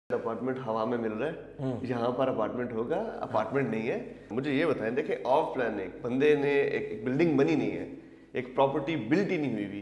Apartment हवा में मिल रहा है, यहाँ पर अपार्टमेंट होगा, अपार्टमेंट नहीं है। मुझे ये बताएं, देखिए ऑफ प्लान एक बंदे ने एक बिल्डिंग बनी नहीं है, एक प्रॉपर्टी बिल्ट ही नहीं हुई भी,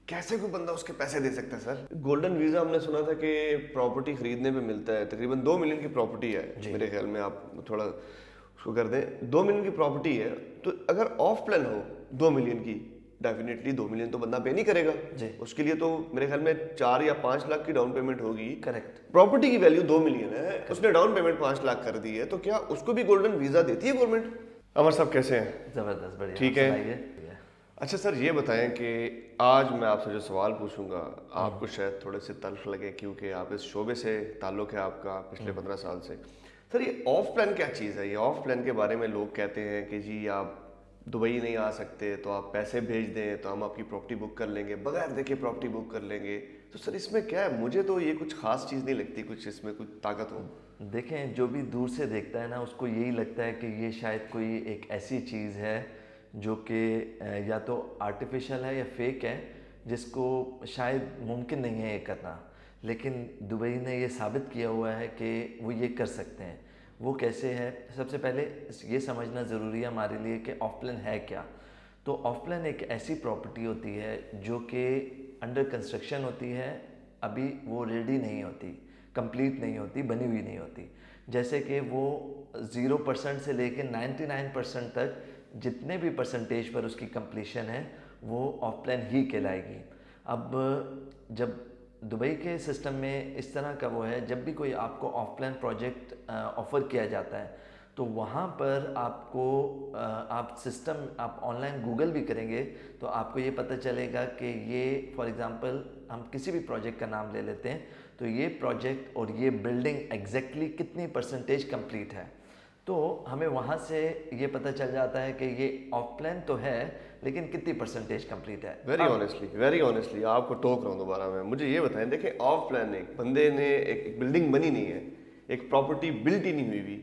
कैसे कोई बंदा उसके पैसे दे सकता है सर? गोल्डन वीजा हमने सुना था कि प्रॉपर्टी खरीदने पे मिलता है, तकरीबन 2 मिलियन की प्रॉपर्टी है मेरे ख्याल में, आप थोड़ा उसको कर दें, 2 मिलियन की प्रॉपर्टी है, तो अगर ऑफ प्लान हो 2 मिलियन की, डेफिनेटली 2 मिलियन तो बंदा पे नहीं करेगा जी। उसके लिए तो मेरे ख्याल में 4 या 5 लाख की डाउन पेमेंट होगी। करेक्ट। प्रॉपर्टी की वैल्यू 2 मिलियन है, उसने डाउन पेमेंट 5 लाख कर दी है, तो क्या उसको भी गोल्डन वीजा देती है गवर्नमेंट? अमर साहब कैसे हैं? जबरदस्त, बढ़िया। ठीक है। सुनाइए। अच्छा सर, ये बताएं कि आज मैं आपसे जो सवाल पूछूंगा आपको शायद थोड़े से तल्ख लगे, क्योंकि आप इस शोबे से ताल्लुक है आपका पिछले 15 साल से। सर, ये ऑफ प्लान क्या चीज़ है? ये ऑफ प्लान के बारे में लोग कहते हैं कि जी आप दुबई नहीं आ सकते तो आप पैसे भेज दें तो हम आपकी प्रॉपर्टी बुक कर लेंगे, बगैर देखे प्रॉपर्टी बुक कर लेंगे। तो सर इसमें क्या है? मुझे तो ये कुछ खास चीज़ नहीं लगती, कुछ इसमें कुछ ताकत हो। देखें, जो भी दूर से देखता है ना, उसको यही लगता है कि ये शायद कोई एक ऐसी चीज़ है जो कि या तो आर्टिफिशियल है या फेक है, जिसको शायद मुमकिन नहीं है ये करना। लेकिन दुबई ने ये साबित किया हुआ है कि वो ये कर सकते हैं। वो कैसे है? सबसे पहले ये समझना ज़रूरी है हमारे लिए कि ऑफ प्लान है क्या। तो ऑफ प्लान एक ऐसी प्रॉपर्टी होती है जो कि अंडर कंस्ट्रक्शन होती है, अभी वो रेडी नहीं होती, कंप्लीट नहीं होती, बनी हुई नहीं होती। जैसे कि वो 0% से लेकर 99% तक जितने भी परसेंटेज पर उसकी कंप्लीशन है वो ऑफ प्लान ही कहलाएगी। अब जब दुबई के सिस्टम में इस तरह का वो है, जब भी कोई आपको ऑफ प्लान प्रोजेक्ट ऑफ़र किया जाता है तो वहाँ पर आपको आप ऑनलाइन गूगल भी करेंगे तो आपको ये पता चलेगा कि ये, फॉर एग्ज़ाम्पल हम किसी भी प्रोजेक्ट का नाम ले लेते हैं, तो ये प्रोजेक्ट और ये बिल्डिंग एग्जैक्टली कितनी परसेंटेज कंप्लीट है। तो हमें वहाँ से ये पता चल जाता है कि ये ऑफ प्लान तो है लेकिन कितनी परसेंटेज कंप्लीट है। वेरी ऑनेस्टली आपको टोक रहा हूँ दोबारा मैं, मुझे ये बताएं, देखिए ऑफ प्लान एक बंदे ने एक बिल्डिंग बनी नहीं है, एक प्रॉपर्टी बिल्ट ही नहीं हुई भी,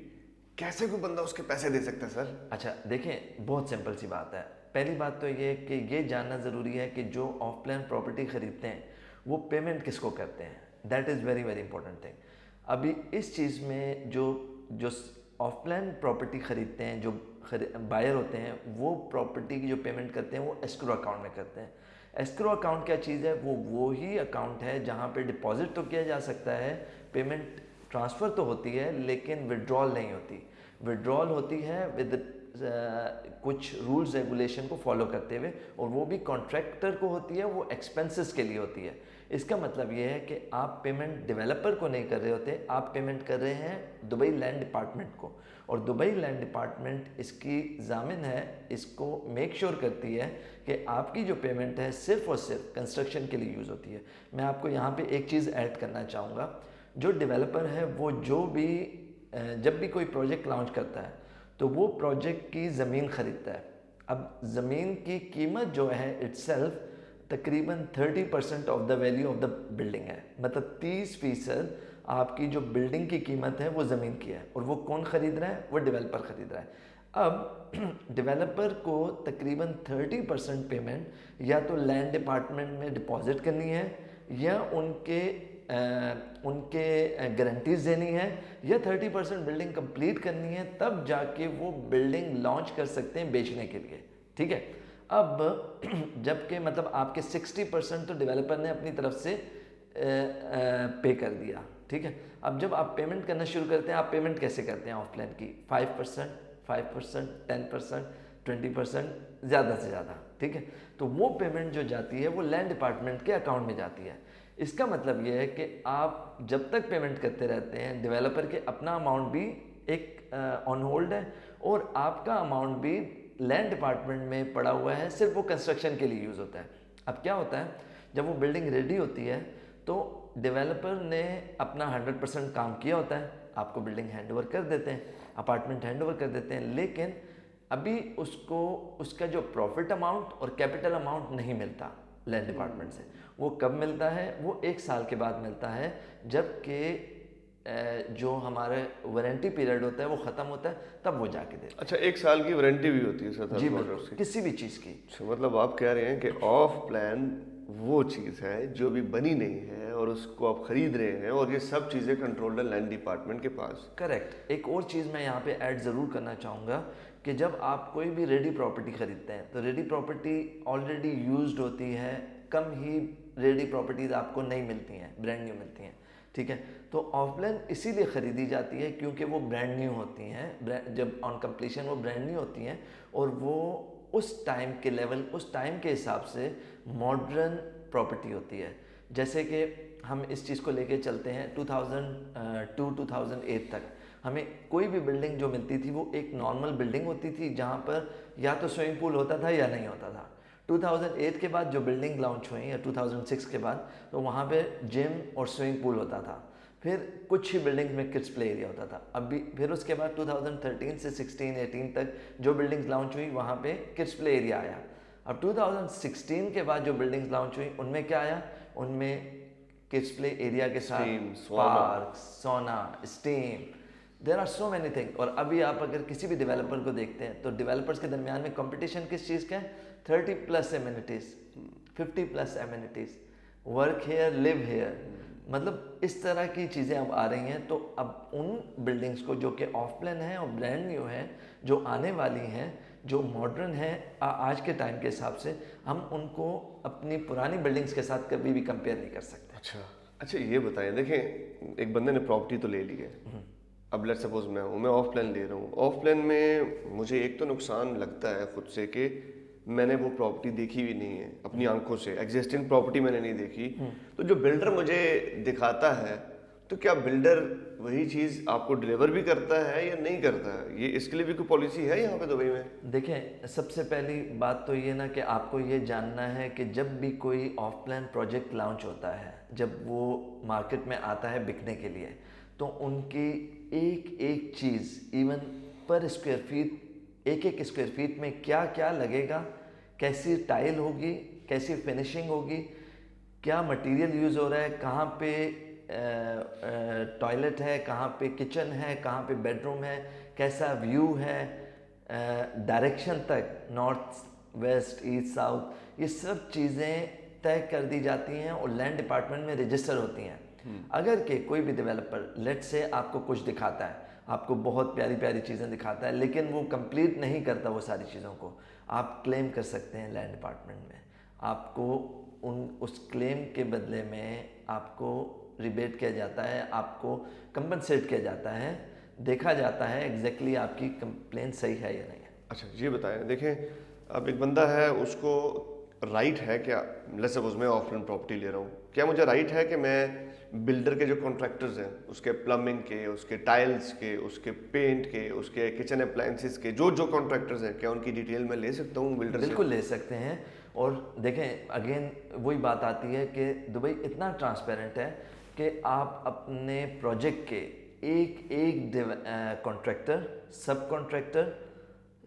कैसे कोई बंदा उसके पैसे दे सकता है सर? अच्छा देखें, बहुत सिंपल सी बात है। पहली बात तो ये कि ये जानना ज़रूरी है कि जो ऑफ प्लान प्रॉपर्टी ख़रीदते हैं वो पेमेंट किसको करते हैं। That is very very important thing. अभी इस चीज़ में जो जो ऑफ प्लान प्रॉपर्टी ख़रीदते हैं, जो बायर होते हैं, वो प्रॉपर्टी की जो पेमेंट करते हैं वो एस्क्रो अकाउंट में करते हैं। एस्क्रो अकाउंट क्या चीज़ है? वो ही अकाउंट है जहाँ पे डिपॉजिट तो किया जा सकता है, पेमेंट ट्रांसफ़र तो होती है, लेकिन विड्रॉल नहीं होती। विड्रॉल होती है विद कुछ रूल्स रेगुलेशन को फॉलो करते हुए, और वो भी कॉन्ट्रैक्टर को होती है, वो एक्सपेंसेस के लिए होती है। इसका मतलब ये है कि आप पेमेंट डेवलपर को नहीं कर रहे होते, आप पेमेंट कर रहे हैं दुबई लैंड डिपार्टमेंट को, और दुबई लैंड डिपार्टमेंट इसकी जामिन है, इसको मेक श्योर करती है कि आपकी जो पेमेंट है सिर्फ़ और सिर्फ कंस्ट्रक्शन के लिए यूज़ होती है। मैं आपको यहाँ पे एक चीज़ ऐड करना चाहूँगा। जो डेवलपर है वो जो भी जब भी कोई प्रोजेक्ट लॉन्च करता है तो वो प्रोजेक्ट की ज़मीन ख़रीदता है। अब ज़मीन की कीमत जो है इट्सेल्फ तकरीबन 30% of the value of the building है, मतलब 30% आपकी जो बिल्डिंग की कीमत है वो ज़मीन की है, और वो कौन ख़रीद रहा है? वो डेवलपर ख़रीद रहा है। अब डेवलपर को तकरीबन 30% पेमेंट या तो लैंड डिपार्टमेंट में डिपॉजिट करनी है, या उनके गारंटीज देनी है, या 30% बिल्डिंग कंप्लीट करनी है, तब जाके वो बिल्डिंग लॉन्च कर सकते हैं बेचने के लिए। ठीक है। अब जबकि मतलब आपके 60% तो डेवलपर ने अपनी तरफ से पे कर दिया। ठीक है। अब जब आप पेमेंट करना शुरू करते हैं, आप पेमेंट कैसे करते हैं ऑफ प्लान की? 5%, 10%, 20%, ज़्यादा से ज़्यादा। ठीक है। तो वो पेमेंट जो जाती है वो लैंड डिपार्टमेंट के अकाउंट में जाती है। इसका मतलब ये है कि आप जब तक पेमेंट करते रहते हैं, डेवलपर के अपना अमाउंट भी एक ऑन होल्ड है, और आपका अमाउंट भी लैंड डिपार्टमेंट में पड़ा हुआ है, सिर्फ वो कंस्ट्रक्शन के लिए यूज़ होता है। अब क्या होता है, जब वो बिल्डिंग रेडी होती है तो डेवलपर ने अपना 100% काम किया होता है, आपको बिल्डिंग हैंड ओवर कर देते हैं, अपार्टमेंट हैंड ओवर कर देते हैं, लेकिन अभी उसको उसका जो प्रॉफिट अमाउंट और कैपिटल अमाउंट नहीं मिलता लैंड डिपार्टमेंट से। वो कब मिलता है? वो 1 साल के बाद मिलता है, जबकि जो हमारा वारंटी पीरियड होता है वो ख़त्म होता है, तब वो जाके देते हैं। अच्छा, 1 साल की वारंटी भी होती है सर? जी बिल्कुल, किसी भी चीज़ की। अच्छा, मतलब आप कह रहे हैं कि ऑफ प्लान वो चीज़ है जो अभी बनी नहीं है और उसको आप खरीद रहे हैं, और ये सब चीज़ें कंट्रोल्ड है लैंड डिपार्टमेंट के पास। करेक्ट। एक और चीज़ मैं यहाँ पे ऐड ज़रूर करना चाहूँगा कि जब आप कोई भी रेडी प्रॉपर्टी खरीदते हैं तो रेडी प्रॉपर्टी ऑलरेडी यूज्ड होती है, कम ही रेडी प्रॉपर्टीज आपको नहीं मिलती हैं, ब्रांड न्यू मिलती हैं, ठीक है। तो ऑफलाइन इसीलिए ख़रीदी जाती है क्योंकि वो ब्रांड न्यू होती हैं, जब ऑन कंप्लीशन वो ब्रांड न्यू होती हैं और वो उस टाइम के लेवल, उस टाइम के हिसाब से मॉडर्न प्रॉपर्टी होती है। जैसे कि हम इस चीज़ को लेके चलते हैं 2002-2008 तक हमें कोई भी बिल्डिंग जो मिलती थी वो एक नॉर्मल बिल्डिंग होती थी जहाँ पर या तो स्विमिंग पूल होता था या नहीं होता था। 2008 के बाद जो बिल्डिंग लॉन्च हुई या 2006 के बाद, तो वहाँ पे जिम और स्विमिंग पूल होता था, फिर कुछ ही बिल्डिंग्स में किड्स प्ले एरिया होता था। अभी फिर उसके बाद 2013 से 16-18 तक जो बिल्डिंग्स लॉन्च हुई वहाँ पे किड्स प्ले एरिया आया। अब 2016 के बाद जो बिल्डिंग्स लॉन्च हुई उनमें क्या आया, उनमें किड्स प्ले एरिया के साथ Steam, sauna. Park, sauna, steam, there are so many thing. और अभी आप अगर किसी भी डेवलपर को देखते हैं तो डेवलपर्स के दरमियान में कंपटीशन किस चीज़ का है, 30+ amenities, 50+ amenities, work here, live here, मतलब इस तरह की चीज़ें अब आ रही हैं। तो अब उन बिल्डिंग्स को जो कि ऑफ प्लान है और ब्रांड न्यू है, जो आने वाली हैं, जो मॉडर्न है आज के टाइम के हिसाब से, हम उनको अपनी पुरानी बिल्डिंग्स के साथ कभी भी कंपेयर नहीं कर सकते। अच्छा ये बताएं, देखें एक बंदे ने प्रॉपर्टी तो ले ली है, अब लेट्स सपोज मैं ऑफ प्लान ले रहा हूँ। ऑफ प्लान में मुझे एक तो नुकसान लगता है खुद से कि मैंने वो प्रॉपर्टी देखी भी नहीं है अपनी आंखों से, एग्जिस्टिंग प्रॉपर्टी मैंने नहीं देखी। तो जो बिल्डर मुझे दिखाता है, तो क्या बिल्डर वही चीज़ आपको डिलीवर भी करता है या नहीं करता है? ये इसके लिए भी कोई पॉलिसी है यहाँ पे दुबई में? देखें, सबसे पहली बात तो ये ना कि आपको ये जानना है कि जब भी कोई ऑफ प्लान प्रोजेक्ट लॉन्च होता है, जब वो मार्केट में आता है बिकने के लिए, तो उनकी एक एक चीज़, इवन पर स्क्वायर फीट, एक एक स्क्वायर फीट में क्या क्या लगेगा, कैसी टाइल होगी, कैसी फिनिशिंग होगी, क्या मटेरियल यूज़ हो रहा है, कहाँ पे टॉयलेट है, कहाँ पे किचन है, कहाँ पे बेडरूम है, कैसा व्यू है, डायरेक्शन तक, नॉर्थ, वेस्ट, ईस्ट, साउथ, ये सब चीज़ें तय कर दी जाती हैं और लैंड डिपार्टमेंट में रजिस्टर होती हैं। अगर के कोई भी डेवलपर लेट से आपको कुछ दिखाता है, आपको बहुत प्यारी प्यारी चीज़ें दिखाता है, लेकिन वो कंप्लीट नहीं करता वो सारी चीज़ों को, आप क्लेम कर सकते हैं लैंड डिपार्टमेंट में। आपको उस क्लेम के बदले में आपको रिबेट किया जाता है, आपको कंपनसेट किया जाता है, देखा जाता है एग्जैक्टली आपकी कंप्लेंट सही है या नहीं है। अच्छा ये बताएं, देखें अब एक बंदा है, उसको राइट है क्या, लेट्स सपोज मैं ऑफलाइन प्रॉपर्टी ले रहा हूँ, क्या मुझे राइट है कि मैं बिल्डर के जो कॉन्ट्रैक्टर्स हैं, उसके प्लम्बिंग के, उसके टाइल्स के, उसके पेंट के, उसके किचन अप्लायंसेस के, जो कॉन्ट्रैक्टर्स हैं, क्या उनकी डिटेल मैं ले सकता हूँ बिल्डर से? बिल्कुल ले सकते हैं। और देखें, अगेन वही बात आती है कि दुबई इतना ट्रांसपेरेंट है कि आप अपने प्रोजेक्ट के एक एक कॉन्ट्रैक्टर, सब कॉन्ट्रैक्टर,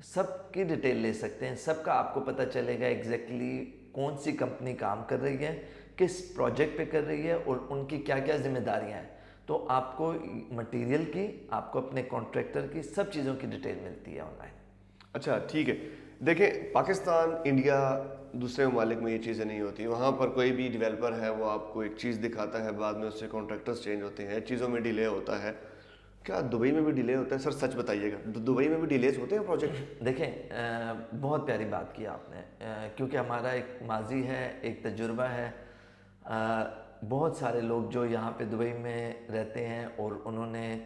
सबकी डिटेल ले सकते हैं। सबका आपको पता चलेगा एग्जैक्टली कौन सी कंपनी काम कर रही है, किस प्रोजेक्ट पे कर रही है और उनकी क्या क्या जिम्मेदारियां हैं। तो आपको मटेरियल की, आपको अपने कॉन्ट्रैक्टर की, सब चीज़ों की डिटेल मिलती है ऑनलाइन। अच्छा ठीक है। देखें पाकिस्तान, इंडिया, दूसरे ममालिक में ये चीज़ें नहीं होती। वहाँ पर कोई भी डेवलपर है, वो आपको एक चीज़ दिखाता है, बाद में उससे कॉन्ट्रैक्टर्स चेंज होते हैं, चीज़ों में डिले होता है। क्या दुबई में भी डिले होता है? सर सच बताइएगा, दुबई में भी डिलेज होते हैं प्रोजेक्ट? देखें, बहुत प्यारी बात की आपने, क्योंकि हमारा एक माजी है, एक तजुर्बा है। बहुत सारे लोग जो यहाँ पे दुबई में रहते हैं और उन्होंने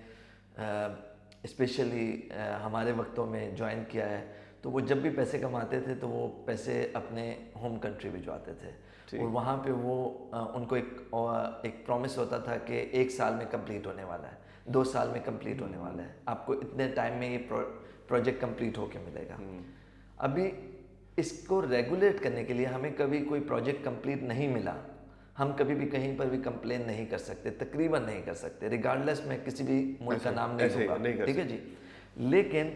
स्पेशली हमारे वक्तों में ज्वाइन किया है, तो वो जब भी पैसे कमाते थे तो वो पैसे अपने होम कंट्री भिजवाते थे और वहाँ पे वो उनको एक प्रॉमिस होता था कि 1 साल में कंप्लीट होने वाला है, 2 साल में कंप्लीट होने वाला है, आपको इतने टाइम में ये प्रोजेक्ट कंप्लीट होके मिलेगा। अभी इसको रेगुलेट करने के लिए हमें कभी कोई प्रोजेक्ट कंप्लीट नहीं मिला, हम कभी भी कहीं पर भी कंप्लेन नहीं कर सकते, तकरीबन नहीं कर सकते, रिगार्डलेस मैं किसी भी मुल्क का नाम नहीं लूँगा, ठीक है जी। लेकिन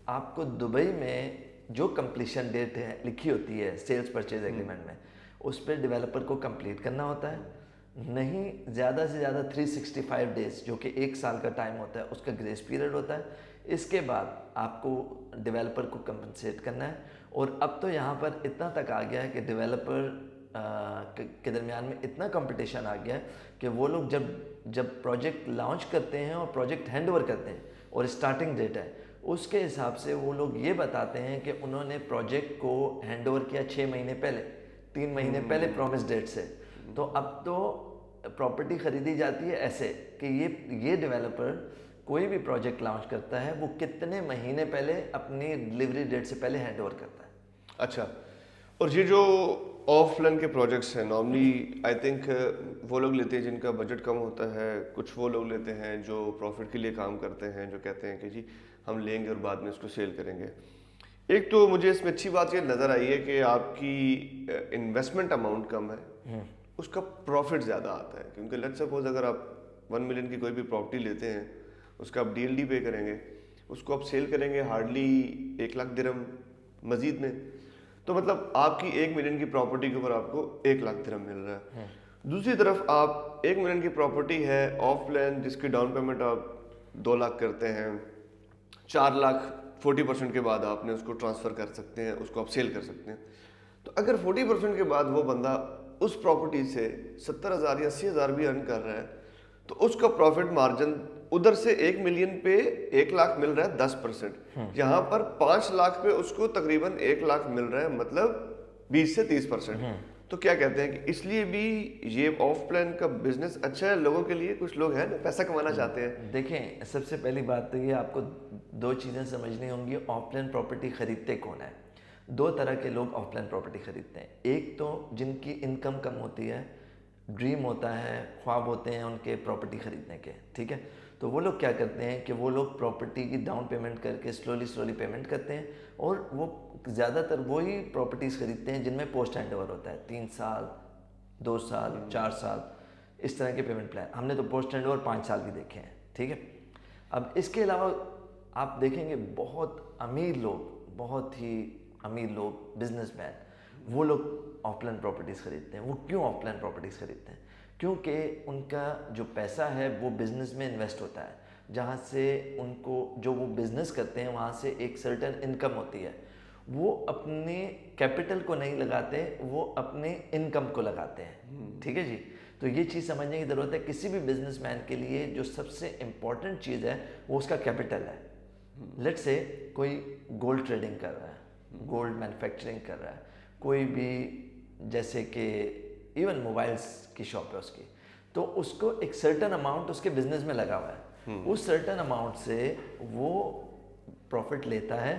आपको दुबई में जो कंप्लीशन डेट है लिखी होती है सेल्स परचेज एग्रीमेंट में, उस पर डेवलपर को कंप्लीट करना होता है। नहीं, ज़्यादा से ज़्यादा 365 डेज, जो कि 1 साल का टाइम होता है, उसका ग्रेस पीरियड होता है। इसके बाद आपको डेवलपर को कंपनसेट करना है। और अब तो यहाँ पर इतना तक आ गया है कि डेवलपर के दरमियान में इतना कंपटीशन आ गया है कि वो लोग जब प्रोजेक्ट लॉन्च करते हैं और प्रोजेक्ट हैंड ओवर करते हैं और स्टार्टिंग डेट है, उसके हिसाब से वो लोग ये बताते हैं कि उन्होंने प्रोजेक्ट को हैंड ओवर किया 6 महीने पहले, 3 महीने पहले प्रॉमिस डेट से। तो अब तो प्रॉपर्टी खरीदी जाती है ऐसे कि ये डेवलपर कोई भी प्रोजेक्ट लॉन्च करता है वो कितने महीने पहले अपनी डिलीवरी डेट से पहले हैंड ओवर करता है। अच्छा, और ये जो ऑफलाइन के प्रोजेक्ट्स हैं नॉर्मली आई थिंक वो लोग लेते हैं जिनका बजट कम होता है, कुछ वो लोग लेते हैं जो प्रॉफिट के लिए काम करते हैं, जो कहते हैं कि जी हम लेंगे और बाद में इसको सेल करेंगे। एक तो मुझे इसमें अच्छी बात ये नज़र आई है कि आपकी इन्वेस्टमेंट अमाउंट कम है, उसका प्रॉफिट ज़्यादा आता है। क्योंकि लेट्स सपोज अगर आप 1 मिलियन की कोई भी प्रॉपर्टी लेते हैं, उसका आप डीएलडी पे करेंगे, उसको आप सेल करेंगे हार्डली 1 लाख दिरहम मजीद में, तो मतलब आपकी 1 मिलियन की प्रॉपर्टी के ऊपर आपको 1 लाख दिरहम मिल रहा है। दूसरी तरफ आप 1 मिलियन की प्रॉपर्टी है ऑफ प्लान जिसकी डाउन पेमेंट आप 2 लाख करते हैं, 4 लाख 40% के बाद आपने उसको ट्रांसफ़र कर सकते हैं, उसको आप सेल कर सकते हैं। तो अगर 40% के बाद वो बंदा उस प्रॉपर्टी से 70,000 या 80,000 भी अर्न कर रहा है, तो उसका प्रॉफिट मार्जिन उधर से 1 मिलियन पे 1 लाख मिल रहा है 10%, यहाँ पर 5 लाख पे उसको तकरीबन 1 लाख मिल रहा है, मतलब 20 से 30%। तो क्या कहते हैं कि इसलिए भी ये ऑफ प्लान का बिजनेस अच्छा है लोगों के लिए। कुछ लोग हैं ना पैसा कमाना चाहते हैं। देखें, सबसे पहली बात तो ये आपको 2 चीज़ें समझनी होंगी। ऑफ प्लान प्रॉपर्टी खरीदते कौन है? 2 तरह के लोग ऑफ प्लान प्रॉपर्टी खरीदते हैं। एक तो जिनकी इनकम कम होती है, ड्रीम होता है, ख्वाब होते हैं उनके प्रॉपर्टी खरीदने के, ठीक है। तो वो लोग क्या करते हैं कि वो लोग प्रॉपर्टी की डाउन पेमेंट करके स्लोली पेमेंट करते हैं, और वो ज़्यादातर वही प्रॉपर्टीज़ खरीदते हैं जिनमें पोस्ट हैंड ओवर होता है, 3 साल, 2 साल, 4 साल, इस तरह के पेमेंट प्लान। हमने तो पोस्ट हैंड ओवर 5 साल भी देखे हैं, ठीक है। अब इसके अलावा आप देखेंगे बहुत अमीर लोग, बहुत ही अमीर लोग, बिजनेसमैन, वो लोग ऑफलाइन प्रॉपर्टीज़ खरीदते हैं। वो क्यों ऑफलाइन प्रॉपर्टीज़ खरीदते हैं? क्योंकि उनका जो पैसा है वो बिज़नेस में इन्वेस्ट होता है, जहाँ से उनको जो वो बिज़नेस करते हैं वहाँ से एक सर्टेन इनकम होती है। वो अपने कैपिटल को नहीं लगाते, वो अपने इनकम को लगाते हैं, ठीक है जी। तो ये चीज़ समझने की ज़रूरत है। किसी भी बिजनेसमैन के लिए जो सबसे इम्पॉर्टेंट चीज़ है वो उसका कैपिटल है। लेट्स से कोई गोल्ड ट्रेडिंग कर रहा है, गोल्ड मैन्युफैक्चरिंग कर रहा है, कोई भी जैसे कि इवन मोबाइल्स की शॉप है उसकी, तो उसको एक सर्टेन अमाउंट उसके बिजनेस में लगा हुआ है। उस सर्टेन अमाउंट से वो प्रॉफिट लेता है।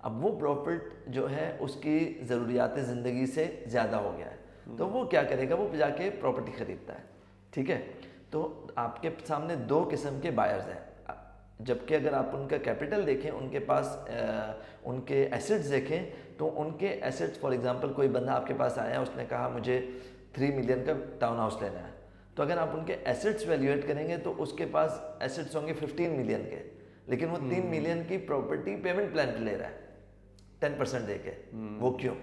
अब वो प्रॉफिट जो है उसकी ज़रूरियात ज़िंदगी से ज़्यादा हो गया है, तो वो क्या करेगा, वो जाके प्रॉपर्टी ख़रीदता है, ठीक है। तो आपके सामने 2 किस्म के बायर्स हैं। जबकि अगर आप उनका कैपिटल देखें, उनके पास उनके एसेट्स देखें, तो उनके एसेट्स, फॉर एग्जांपल कोई बंदा आपके पास आया, उसने कहा मुझे 3 मिलियन का टाउन हाउस लेना है, तो अगर आप उनके एसेट्स वैल्यूएट करेंगे तो उसके पास एसेट्स होंगे 15 मिलियन के, लेकिन वो 3 मिलियन की प्रॉपर्टी पेमेंट प्लान पे ले रहा है 10% दे के। वो क्यों?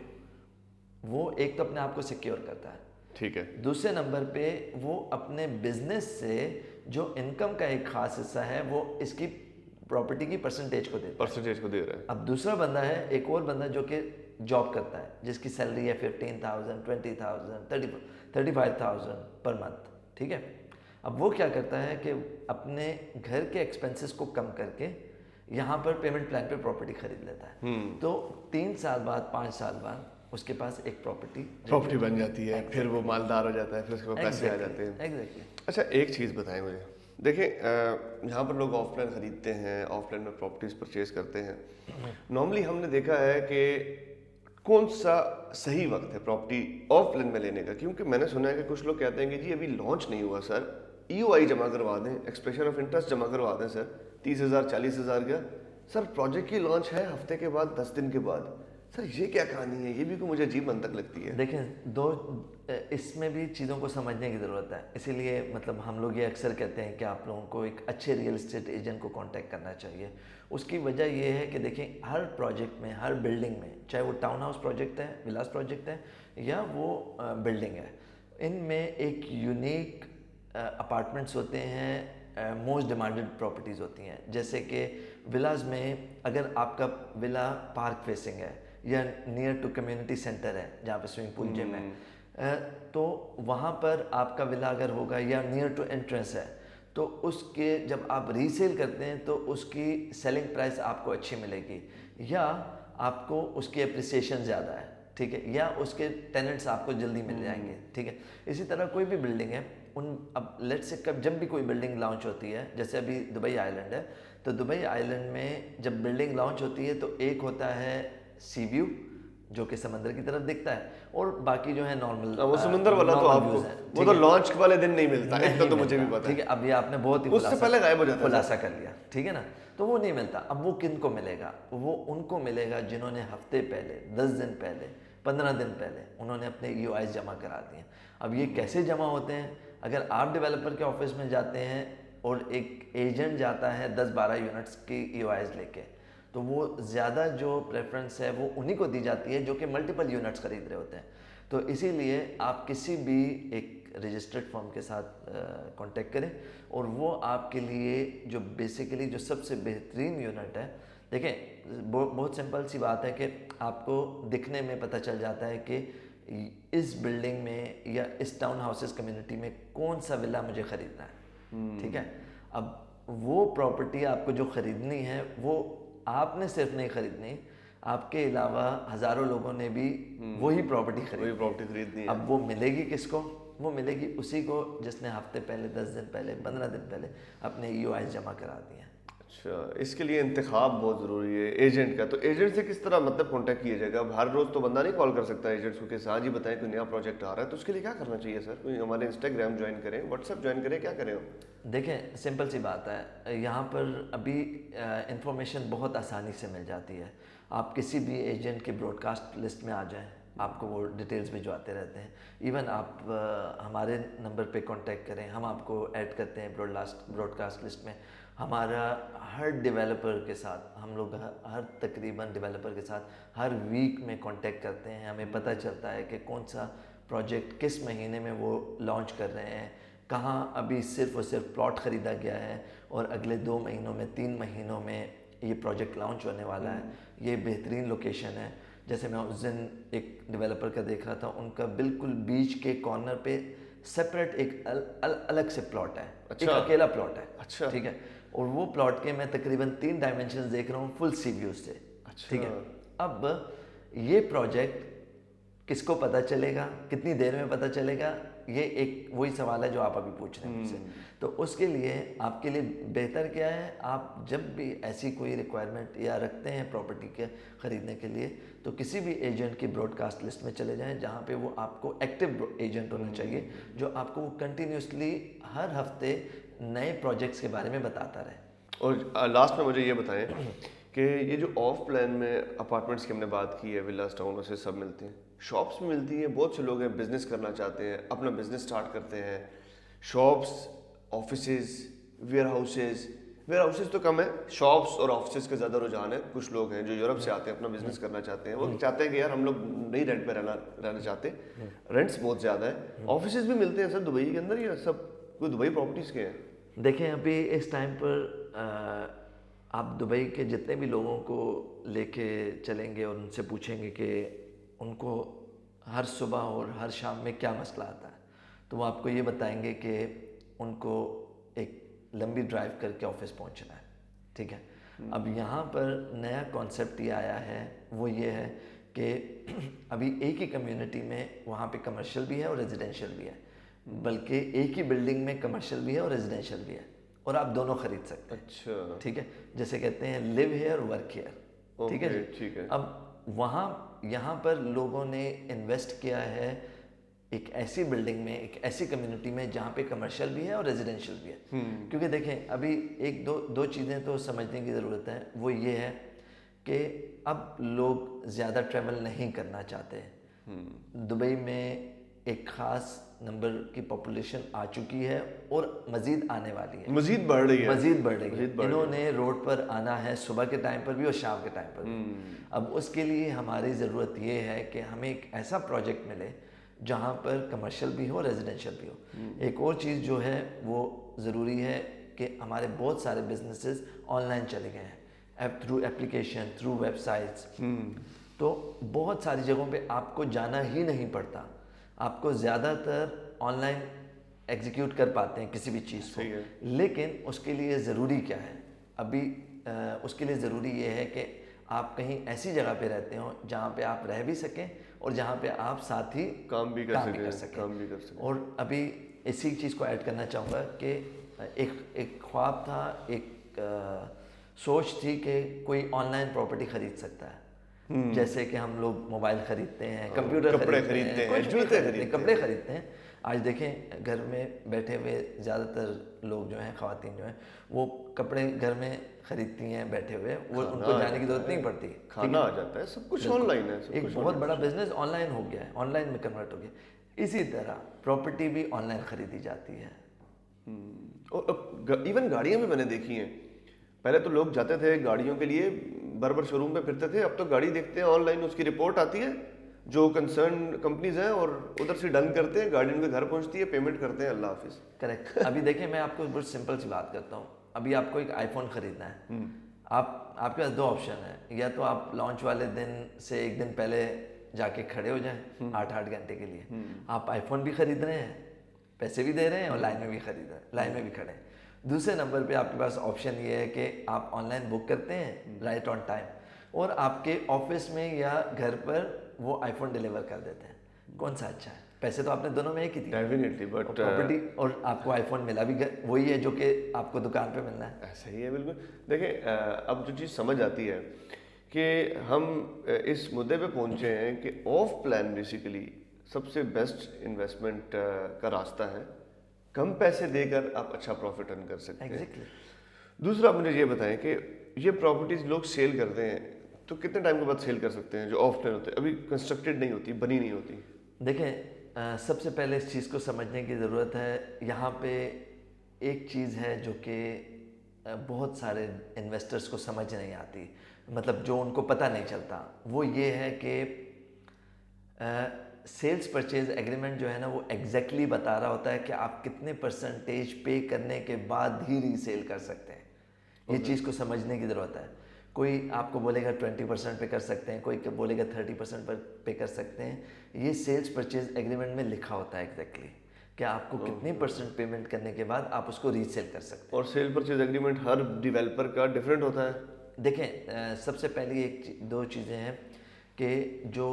वो एक तो अपने आप को सिक्योर करता है, ठीक है। दूसरे नंबर पे वो अपने बिजनेस से जो इनकम का एक खास हिस्सा है वो इसकी प्रॉपर्टी की परसेंटेज को देता है। अब दूसरा बंदा है, एक और बंदा जो कि जॉब करता है, जिसकी सैलरी है 15,000, 20,000, 35,000 पर मंथ, ठीक है। अब वो क्या करता है कि अपने घर के एक्सपेंसेस को कम करके यहाँ पर पेमेंट प्लान पे प्रॉपर्टी खरीद लेता है। तो 3 साल बाद, 5 साल बाद उसके पास एक प्रॉपर्टी बन जाती है, फिर वो मालदार हो जाता है, फिर उसके पास पैसे आ जाते हैं। एग्जैक्टली। अच्छा, एक चीज़ बताएं मुझे। देखिए, यहाँ पर लोग ऑफलाइन ख़रीदते हैं, ऑफलाइन में प्रॉपर्टीज़ परचेज करते हैं। नॉर्मली हमने देखा है कि कौन सा सही वक्त है प्रॉपर्टी ऑफलाइन में लेने का, क्योंकि मैंने सुना है कि कुछ लोग कहते हैं कि जी अभी लॉन्च नहीं हुआ सर, EOI जमा करवा दें, एक्सप्रेशन ऑफ इंटरेस्ट जमा करवा दें सर, 30,000 40,000 का। सर प्रोजेक्ट की लॉन्च है हफ्ते के बाद, 10 दिन के बाद। सर ये क्या कहानी है? ये भी को मुझे अजीब मंतक लगती है। देखें, इसमें भी चीज़ों को समझने की ज़रूरत है। इसीलिए मतलब हम लोग ये अक्सर कहते हैं कि आप लोगों को एक अच्छे रियल एस्टेट एजेंट को कांटेक्ट करना चाहिए। उसकी वजह ये है कि देखें, हर प्रोजेक्ट में, हर बिल्डिंग में, चाहे वो टाउन हाउस प्रोजेक्ट है, विलास प्रोजेक्ट है, या वो बिल्डिंग है, इनमें एक यूनिक अपार्टमेंट्स होते हैं, मोस्ट डिमांडेड प्रॉपर्टीज़ होती हैं। जैसे कि विलाज में अगर आपका विला पार्क फेसिंग है या नियर टू कम्युनिटी सेंटर है जहाँ पे स्विमिंग पूल, जिम है, तो वहाँ पर आपका विला अगर होगा या नियर टू एंट्रेंस है, तो उसके जब आप रीसेल करते हैं तो उसकी सेलिंग प्राइस आपको अच्छी मिलेगी, या आपको उसकी एप्रिसिएशन ज़्यादा है, ठीक है, या उसके टेनेंट्स आपको जल्दी मिल जाएंगे, ठीक है। इसी तरह कोई भी बिल्डिंग है, अब लेट्स से जब भी कोई बिल्डिंग लॉन्च होती है, जैसे अभी दुबई आइलैंड है, तो दुबई आइलैंड में जब बिल्डिंग लॉन्च होती है तो एक होता है सी व्यू जो कि समंदर की तरफ दिखता है, और बाकी जो है नॉर्मल वो समंदर वाला तो आपको वो तो लॉन्च वाले दिन नहीं मिलता, इतना तो मुझे भी पता है, ठीक है। अब ये आपने बहुत ही उससे पहले गायब हो जाता है, खुलासा कर लिया, ठीक है ना, तो वो नहीं मिलता। अब वो किन को मिलेगा? वो उनको मिलेगा जिन्होंने हफ्ते पहले, 10 दिन पहले, 15 दिन पहले उन्होंने अपने EOIs जमा करा दिए। अब ये कैसे जमा होते हैं? अगर आप डेवलपर के ऑफिस में जाते हैं और एक एजेंट जाता है 10-12 यूनिट्स की EOIs लेके, तो वो ज़्यादा जो प्रेफरेंस है वो उन्हीं को दी जाती है जो कि मल्टीपल यूनिट्स खरीद रहे होते हैं। तो इसीलिए आप किसी भी एक रजिस्टर्ड फर्म के साथ कांटेक्ट करें, और वो आपके लिए जो बेसिकली जो सबसे बेहतरीन यूनिट है, देखें बहुत सिंपल सी बात है कि आपको दिखने में पता चल जाता है कि इस बिल्डिंग में या इस टाउन हाउसेस कम्युनिटी में कौन सा विला मुझे ख़रीदना है, ठीक है। अब वो प्रॉपर्टी आपको जो ख़रीदनी है वो आपने सिर्फ नहीं खरीदनी, आपके अलावा हज़ारों लोगों ने भी वही प्रॉपर्टी खरीदनी है। अब वो मिलेगी किसको? वो मिलेगी उसी को जिसने हफ्ते पहले, 10 दिन पहले, 15 दिन पहले अपने EOIs जमा करा दिए हैं। अच्छा, इसके लिए इंतखाब बहुत ज़रूरी है एजेंट का। तो एजेंट से किस तरह मतलब कांटेक्ट किया जाएगा? अब हर रोज़ तो बंदा नहीं कॉल कर सकता एजेंट्स को कि हाँ जी बताएं कोई नया प्रोजेक्ट आ रहा है, तो उसके लिए क्या करना चाहिए सर? कोई हमारे इंस्टाग्राम ज्वाइन करें, व्हाट्सएप ज्वाइन करें, क्या करें हम? देखें सिंपल सी बात है, यहाँ पर अभी इंफॉर्मेशन बहुत आसानी से मिल जाती है। आप किसी भी एजेंट के ब्रॉडकास्ट लिस्ट में आ जाएं, आपको वो डिटेल्स भिजवाते रहते हैं। इवन आप हमारे नंबर पे कांटेक्ट करें, हम आपको ऐड करते हैं ब्रॉडकास्ट लिस्ट में। हमारा हर डेवलपर के साथ, हम लोग हर तकरीबन डेवलपर के साथ हर वीक में कांटेक्ट करते हैं। हमें पता चलता है कि कौन सा प्रोजेक्ट किस महीने में वो लॉन्च कर रहे हैं, कहाँ अभी सिर्फ और सिर्फ प्लॉट ख़रीदा गया है और अगले 2 महीनों में, 3 महीनों में ये प्रोजेक्ट लॉन्च होने वाला है, ये बेहतरीन लोकेशन है। जैसे मैं उस दिन एक डेवलपर का देख रहा था, उनका बिल्कुल बीच के कॉर्नर पे सेपरेट एक अलग से प्लॉट है, अच्छा, एक अकेला प्लॉट है, अच्छा, ठीक है। और वो प्लॉट के मैं तकरीबन 3 डायमेंशन देख रहा हूँ फुल सी व्यू से, ठीक है। अब ये प्रोजेक्ट किसको पता चलेगा, कितनी देर में पता चलेगा, ये एक वही सवाल है जो आप अभी पूछ रहे हैं मुझसे। तो उसके लिए आपके लिए बेहतर क्या है, आप जब भी ऐसी कोई रिक्वायरमेंट या रखते हैं प्रॉपर्टी के ख़रीदने के लिए, तो किसी भी एजेंट की ब्रॉडकास्ट लिस्ट में चले जाएं, जहाँ पे वो आपको एक्टिव एजेंट होना चाहिए जो आपको कंटिन्यूसली हर हफ्ते नए प्रोजेक्ट्स के बारे में बताता रहे। और लास्ट में मुझे ये बताएं कि ये जो ऑफ प्लान में अपार्टमेंट्स की हमने बात की है, विलास, टाउन हाउसेस सब मिलते हैं, शॉप्स भी मिलती हैं। बहुत से लोग हैं बिजनेस करना चाहते हैं, अपना बिजनेस स्टार्ट करते हैं, शॉप्स, ऑफिसेज, वेयर हाउसेज तो कम है, शॉप्स और ऑफिसेज का ज़्यादा रुझान है। कुछ लोग हैं जो यूरोप से आते हैं, अपना बिजनेस करना चाहते हैं, वो चाहते हैं कि यार हम लोग नहीं रेंट पे रहना चाहते, रेंट्स बहुत ज़्यादा है। ऑफिसेज भी मिलते हैं सर दुबई के अंदर, या सब कोई दुबई प्रॉपर्टीज़ के हैं? देखें अभी इस टाइम पर आप दुबई के जितने भी लोगों को लेके चलेंगे और उनसे पूछेंगे कि उनको हर सुबह और हर शाम में क्या मसला आता है, तो वो आपको ये बताएंगे कि उनको एक लंबी ड्राइव करके ऑफिस पहुंचना है, ठीक है। अब यहाँ पर नया कॉन्सेप्ट ये आया है, वो ये है कि अभी एक ही कम्युनिटी में वहाँ पे कमर्शियल भी है और रेजिडेंशियल भी है, बल्कि एक ही बिल्डिंग में कमर्शियल भी है और रेजिडेंशियल भी है, और आप दोनों खरीद सकते हैं। अच्छा, ठीक है, जैसे कहते हैं लिव हेयर वर्क हेयर, ठीक है जी, ठीक है। अब वहाँ यहाँ पर लोगों ने इन्वेस्ट किया है एक ऐसी बिल्डिंग में, एक ऐसी कम्युनिटी में जहाँ पे कमर्शियल भी है और रेजिडेंशियल भी है। क्योंकि देखें अभी एक दो चीज़ें तो समझने की ज़रूरत है, वो ये है कि अब लोग ज़्यादा ट्रैवल नहीं करना चाहते। दुबई में एक ख़ास नंबर की पॉपुलेशन आ चुकी है और मज़ीद आने वाली है, मज़ीद बढ़ रही है, मज़ीद बढ़ रही है। इन्होंने रोड पर आना है सुबह के टाइम पर भी और शाम के टाइम पर भी। अब उसके लिए हमारी ज़रूरत ये है कि हमें एक ऐसा प्रोजेक्ट मिले जहाँ पर कमर्शियल भी हो, रेजिडेंशियल भी हो। एक और चीज़ जो है वो ज़रूरी है कि हमारे बहुत सारे बिजनेसेस ऑनलाइन चले गए हैं, थ्रू एप्लीकेशन, थ्रू वेबसाइट्स। तो बहुत सारी जगहों पे आपको जाना ही नहीं पड़ता, आपको ज़्यादातर ऑनलाइन एग्जीक्यूट कर पाते हैं किसी भी चीज़ को, सही है। लेकिन उसके लिए ज़रूरी क्या है अभी, उसके लिए ज़रूरी ये है कि आप कहीं ऐसी जगह पे रहते हो जहाँ पे आप रह भी सकें और जहाँ पे आप साथ ही काम भी कर सकें। और अभी इसी चीज़ को ऐड करना चाहूँगा कि एक ख्वाब था, एक सोच थी कि कोई ऑनलाइन प्रॉपर्टी खरीद सकता है। जैसे कि हम लोग मोबाइल खरीदते हैं, कंप्यूटर खरीदते हैं, जूते खरीदते हैं, कपड़े खरीदते हैं। आज देखें घर में बैठे हुए ज़्यादातर लोग जो हैं, ख़वातीन जो हैं, वो कपड़े घर में खरीदती हैं बैठे हुए, वो उनको जाने की ज़रूरत नहीं पड़ती। खाना आ जाता है, सब कुछ ऑनलाइन है। एक बहुत बड़ा बिजनेस ऑनलाइन हो गया है, ऑनलाइन में कन्वर्ट हो गया। इसी तरह प्रॉपर्टी भी ऑनलाइन खरीदी जाती है। और इवन गाड़ियां भी मैंने देखी हैं। पहले तो लोग जाते थे गाड़ियों के लिए, बर्बर शोरूम पे फिरते थे, अब तो गाड़ी देखते हैं ऑनलाइन, उसकी रिपोर्ट आती है, जो कंसर्न कंपनीज हैं और उधर से डन करते हैं, गाड़ी उनके घर पहुंचती है, पेमेंट करते हैं, अल्लाह हाफिज। करेक्ट। अभी देखिए मैं आपको बहुत सिंपल सी बात करता हूँ। अभी आपको एक आईफोन खरीदना है, आपके पास दो ऑप्शन है, या तो आप लॉन्च वाले दिन से एक दिन पहले जाके खड़े हो जाएं 8-8 घंटे के लिए, आप आईफोन भी खरीद रहे हैं, पैसे भी दे रहे हैं और लाइन में भी खरीद रहे हैं, लाइन में भी खड़े हैं। दूसरे नंबर पे आपके पास ऑप्शन ये है कि आप ऑनलाइन बुक करते हैं राइट ऑन टाइम, और आपके ऑफिस में या घर पर वो आईफोन डिलीवर कर देते हैं। कौन सा अच्छा है? पैसे तो आपने दोनों में एक ही दिए, डेफिनेटली, बट प्रॉपर्टी और आपको आईफोन मिला भी वही है जो कि आपको दुकान पे मिलना है। ऐसा ही है बिल्कुल। देखिए अब जो चीज़ समझ आती है कि हम इस मुद्दे पे पहुंचे हैं कि ऑफ प्लान बेसिकली सबसे बेस्ट इन्वेस्टमेंट का रास्ता है। कम पैसे देकर आप अच्छा प्रॉफिट अर्न कर सकते हैं। एग्जैक्टली। दूसरा मुझे ये बताएं कि ये प्रॉपर्टीज लोग सेल करते हैं तो कितने टाइम के बाद सेल कर सकते हैं, जो ऑफ प्लान होते हैं, अभी कंस्ट्रक्टेड नहीं होती, बनी नहीं होती? देखें सबसे पहले इस चीज़ को समझने की ज़रूरत है। यहाँ पे एक चीज़ है जो कि बहुत सारे इन्वेस्टर्स को समझ नहीं आती, मतलब जो उनको पता नहीं चलता, वो ये है कि सेल्स परचेज एग्रीमेंट जो है ना, वो एग्जैक्टली बता रहा होता है कि आप कितने परसेंटेज पे करने के बाद ही रीसेल कर सकते हैं। ये चीज़ को समझने की ज़रूरत है। कोई आपको बोलेगा 20% पे कर सकते हैं, कोई बोलेगा 30% पर पे कर सकते हैं। ये सेल्स परचेज एग्रीमेंट में लिखा होता है एग्जैक्टली कि आपको कितनी % पेमेंट करने के बाद आप उसको रीसेल कर सकते हैं। और सेल परचेज एग्रीमेंट हर डेवलपर का डिफरेंट होता है। देखें सबसे पहली दो चीज़ें हैं कि जो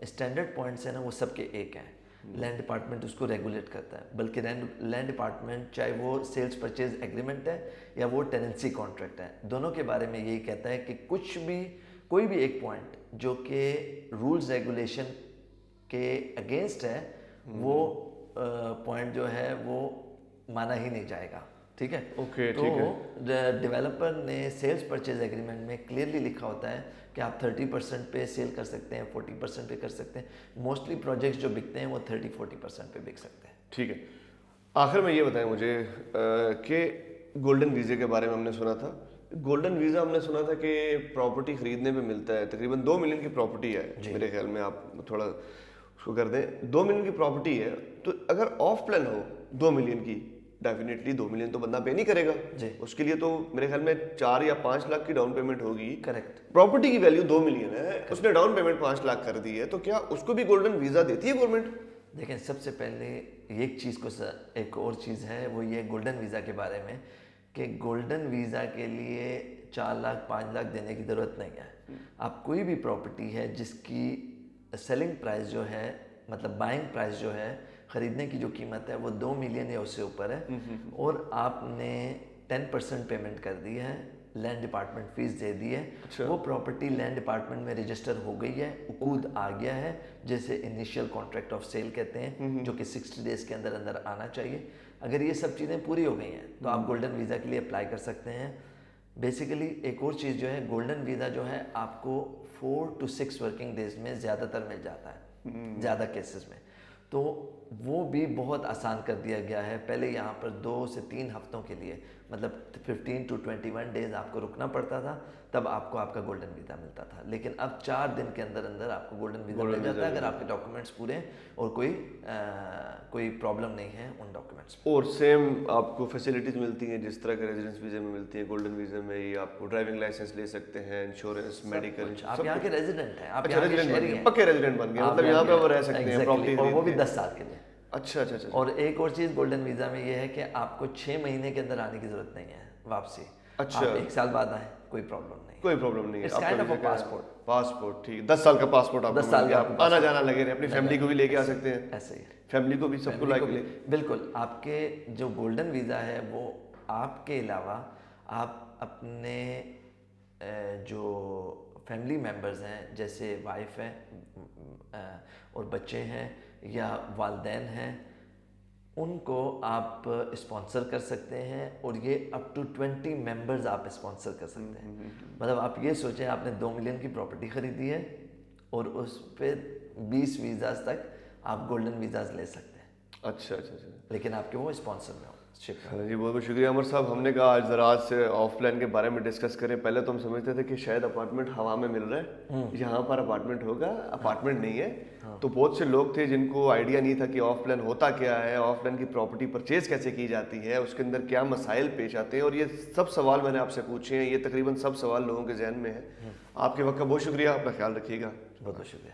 स्टैंडर्ड पॉइंट्स हैं ना, वो सबके एक हैं। लैंड डिपार्टमेंट उसको रेगुलेट करता है, बल्कि लैंड डिपार्टमेंट चाहे वो सेल्स परचेज एग्रीमेंट है या वो टेनेंसी कॉन्ट्रैक्ट है, दोनों के बारे में यही कहता है कि कोई भी एक पॉइंट जो कि रूल्स रेगुलेशन के अगेंस्ट है, वो पॉइंट जो है वो माना ही नहीं जाएगा। ठीक है, ओके, तो ठीक है। डेवलपर ने सेल्स परचेज एग्रीमेंट में क्लियरली लिखा होता है कि आप 30% पे सेल कर सकते हैं, 40% पे कर सकते हैं। मोस्टली प्रोजेक्ट्स जो बिकते हैं वो 30-40% पे बिक सकते हैं। ठीक है, आखिर में ये बताएं मुझे कि गोल्डन वीज़े के बारे में हमने सुना था। गोल्डन वीज़ा हमने सुना था कि प्रॉपर्टी खरीदने पे मिलता है, तकरीबन 2 मिलियन की प्रॉपर्टी है मेरे ख्याल में, आप थोड़ा उसको कर दें। 2 मिलियन की प्रॉपर्टी है, तो अगर ऑफ प्लान हो 2 मिलियन की, डेफिनेटली 2 मिलियन तो बंदा पे नहीं करेगा जी। उसके लिए तो मेरे ख्याल में 4 या 5 लाख की डाउन पेमेंट होगी। करेक्ट। प्रॉपर्टी की वैल्यू 2 मिलियन है, उसने डाउन पेमेंट 5 लाख कर दी है, तो क्या उसको भी गोल्डन वीज़ा देती है गवर्नमेंट? देखें सबसे पहले एक चीज़ को एक और चीज़ है, वो ये गोल्डन वीज़ा के बारे में कि गोल्डन वीज़ा के लिए 4 लाख 5 लाख देने की ज़रूरत नहीं है। आप कोई भी प्रॉपर्टी है जिसकी सेलिंग प्राइस जो है, मतलब बाइंग प्राइस जो है, ख़रीदने की जो कीमत है वो 2 मिलियन या उससे ऊपर है, और आपने 10% पेमेंट कर दी है, लैंड डिपार्टमेंट फीस दे दी है, अच्छा। वो प्रॉपर्टी लैंड डिपार्टमेंट में रजिस्टर हो गई है, उकूद आ गया है, जैसे इनिशियल कॉन्ट्रैक्ट ऑफ सेल कहते हैं, जो कि 60 डेज के अंदर अंदर आना चाहिए। अगर ये सब चीज़ें पूरी हो गई हैं तो आप गोल्डन वीज़ा के लिए अप्लाई कर सकते हैं। बेसिकली एक और चीज़ जो है, गोल्डन वीज़ा जो है आपको 4 to 6 वर्किंग डेज में ज़्यादातर मिल जाता है, ज़्यादा केसेस में। तो वो भी बहुत आसान कर दिया गया है। पहले यहाँ पर 2 से 3 हफ्तों के लिए, मतलब 15 to 21 डेज आपको रुकना पड़ता था, तब आपको आपका गोल्डन वीज़ा मिलता था। लेकिन अब 4 दिन के अंदर अंदर आपको गोल्डन वीज़ा मिल जाता है, अगर आपके डॉक्यूमेंट्स पूरे हैं और कोई प्रॉब्लम नहीं है उन डॉक्यूमेंट्स में। और सेम आपको फैसिलिटीज मिलती हैं जिस तरह के रेजिडेंस वीज़े में मिलती हैं, गोल्डन वीज़े में ही आपको ड्राइविंग लाइसेंस ले सकते हैं, इंश्योरेंस, मेडिकल। आप यहाँ के रेजिडेंट हैं, आप अच्छा, यहाँ के रेजिडेंट बन शहरी गए, हैं, पक्के रेजिडेंट बन गए, आप मतलब यहाँ पे वो रह सकते हैं, Exactly, प्रॉपर्टी और वो भी खरीद के। 10 साल के लिए। अच्छा अच्छा अच्छा। और एक और चीज़ गोल्डन वीज़ा में ये है कि आपको 6 महीने के अंदर आने की ज़रूरत नहीं है वापसी। अच्छा। आप 1 साल बाद आए, कोई प्रॉब्लम नहीं। कोई प्रॉब्लम नहीं है। It's kind of a passport. Passport, ठीक, 10 साल का पासपोर्ट आपको 10 साल मिल गया, का आपको आना जाना लगे रहे, अपनी फैमिली को भी लेके आ सकते हैं, ऐसे ही फैमिली को भी, सबको Family को लाइक भी- बिल्कुल। आपके जो गोल्डन वीज़ा है वो आपके अलावा आप अपने जो फैमिली मेम्बर्स हैं, जैसे वाइफ है और बच्चे हैं या वालदैन हैं, उनको आप स्पॉन्सर कर सकते हैं, और ये अप टू 20 मेंबर्स आप स्पॉन्सर कर सकते हैं। मतलब आप ये सोचें, आपने 2 मिलियन की प्रॉपर्टी खरीदी है और उस पर 20 वीज़ाज तक आप गोल्डन वीज़ाज ले सकते हैं, अच्छा अच्छा अच्छा। लेकिन आपके वो स्पॉन्सर में हो। हाँ जी, बहुत बहुत शुक्रिया अमर साहब। हमने कहा आज ज़रा आज से ऑफ प्लान के बारे में डिस्कस करें। पहले तो हम समझते थे कि शायद अपार्टमेंट हवा में मिल रहा है, यहाँ पर अपार्टमेंट होगा, अपार्टमेंट नहीं है। तो बहुत से लोग थे जिनको आइडिया नहीं था कि ऑफ प्लान होता क्या है, ऑफ प्लान की प्रॉपर्टी परचेज कैसे की जाती है, उसके अंदर क्या मसाइल पेश आते हैं, और ये सब सवाल मैंने आपसे पूछे हैं। ये तकरीबन सब सवाल लोगों के जहन में है। आपके वक्त का बहुत शुक्रिया, अपना ख्याल रखिएगा। बहुत बहुत शुक्रिया।